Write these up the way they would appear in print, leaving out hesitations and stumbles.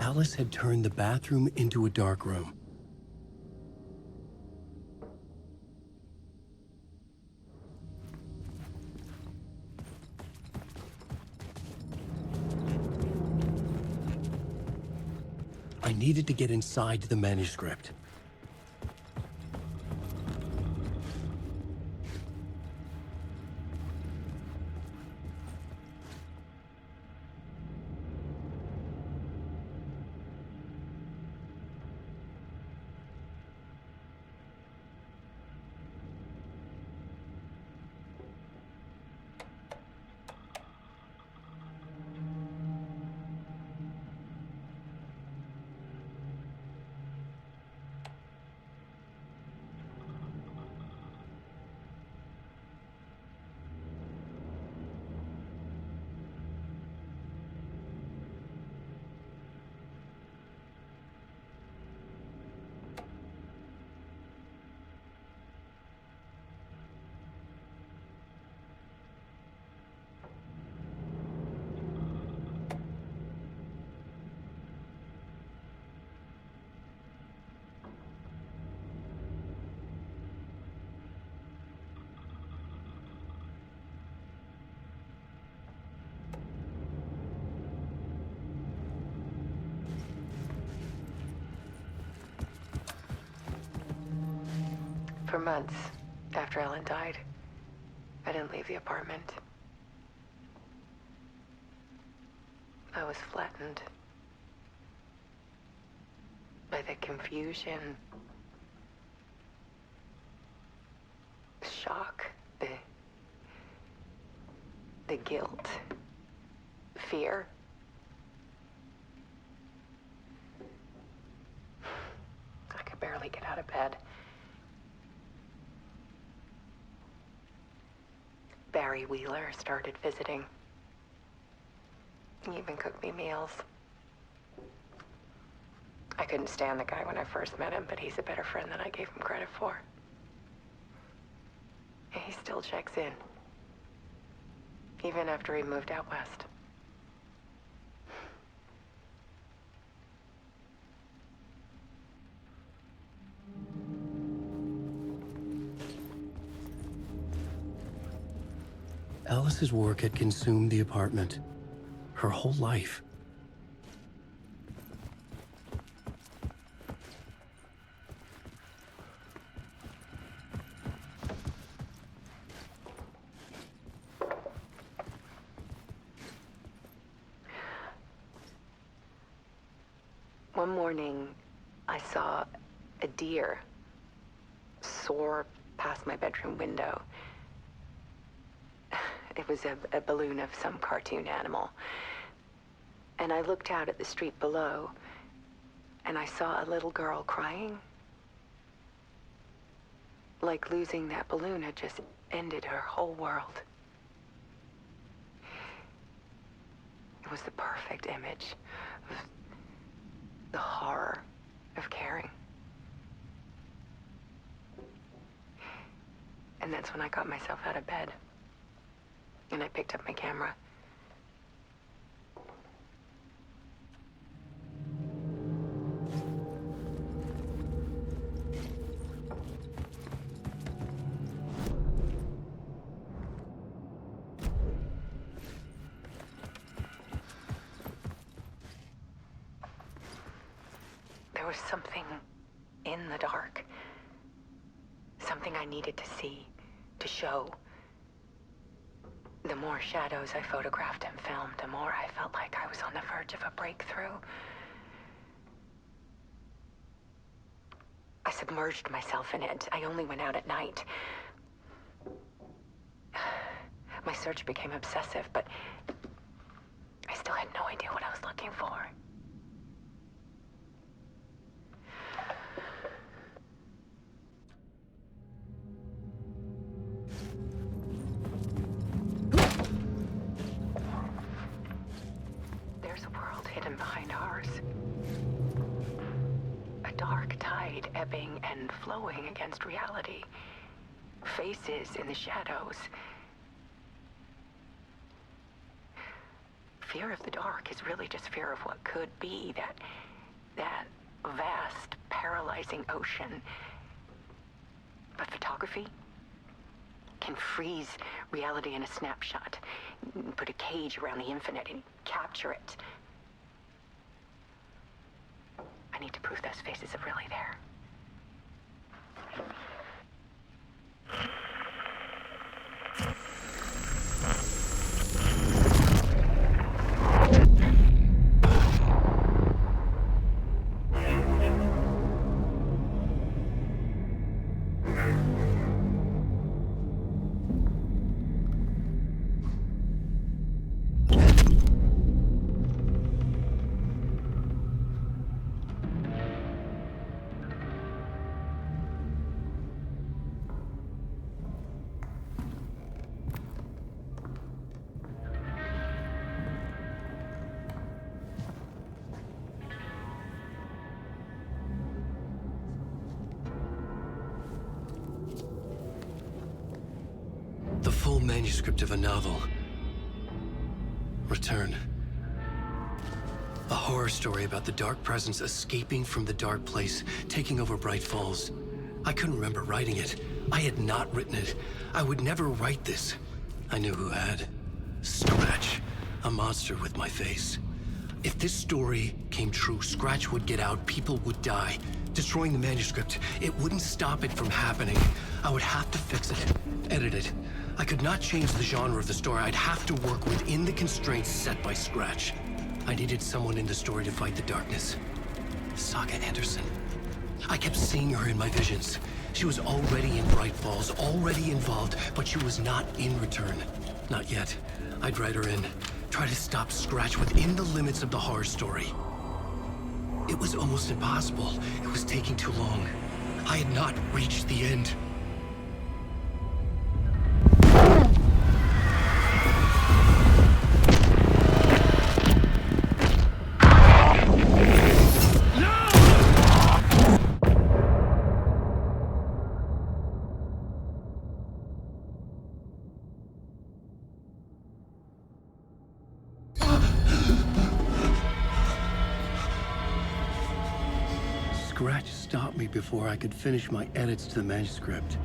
Alice had turned the bathroom into a dark room. I needed to get inside the manuscript. For months after Ellen died, I didn't leave the apartment. I was flattened by the confusion, shock, the guilt, fear. I could barely get out of bed. Barry Wheeler started visiting. He even cooked me meals. I couldn't stand the guy when I first met him, but he's a better friend than I gave him credit for. And he still checks in, even after he moved out west. Alice's work had consumed the apartment, her whole life. One morning, I saw a deer soar past my bedroom window. It was a balloon of some cartoon animal. And I looked out at the street below, and I saw a little girl crying. Like losing that balloon had just ended her whole world. It was the perfect image of the horror of caring. And that's when I got myself out of bed. And I picked up my camera. There was something in the dark. Something I needed to see, to show. The more shadows I photographed and filmed, the more I felt like I was on the verge of a breakthrough. I submerged myself in it. I only went out at night. My search became obsessive, but I still had no idea what I was looking for. There's a world hidden behind ours. A dark tide ebbing and flowing against reality. Faces in the shadows. fear of the dark is really just fear of what could be, that vast, paralyzing ocean. But photography can freeze reality in a snapshot, put a cage around the infinite and capture it. I need to prove those faces are really there. The full manuscript of a novel. Return. A horror story about the dark presence escaping from the dark place, taking over Bright Falls. I couldn't remember writing it. I had not written it. I would never write this. I knew who had. Scratch. A monster with my face. If this story came true, Scratch would get out, people would die. Destroying the manuscript, it wouldn't stop it from happening. I would have to fix it, edit it. I could not change the genre of the story. I'd have to work within the constraints set by Scratch. I needed someone in the story to fight the darkness. Saga Anderson. I kept seeing her in my visions. She was already in Bright Falls, already involved, but she was not in Return. Not yet. I'd write her in. Try to stop Scratch within the limits of the horror story. It was almost impossible. It was taking too long. I had not reached the end. Scratch stopped me before I could finish my edits to the manuscript.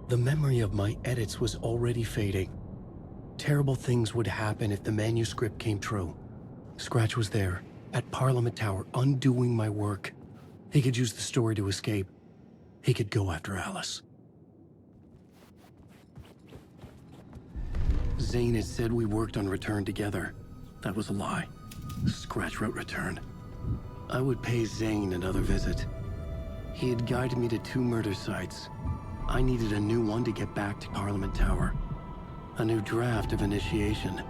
The memory of my edits was already fading. Terrible things would happen if the manuscript came true. Scratch was there, at Parliament Tower, undoing my work. He could use the story to escape. He could go after Alice. Zane had said we worked on Return together. That was a lie. Scratch wrote Return. I would pay Zane another visit. He had guided me to 2 murder sites. I needed a new one to get back to Parliament Tower. A new draft of Initiation.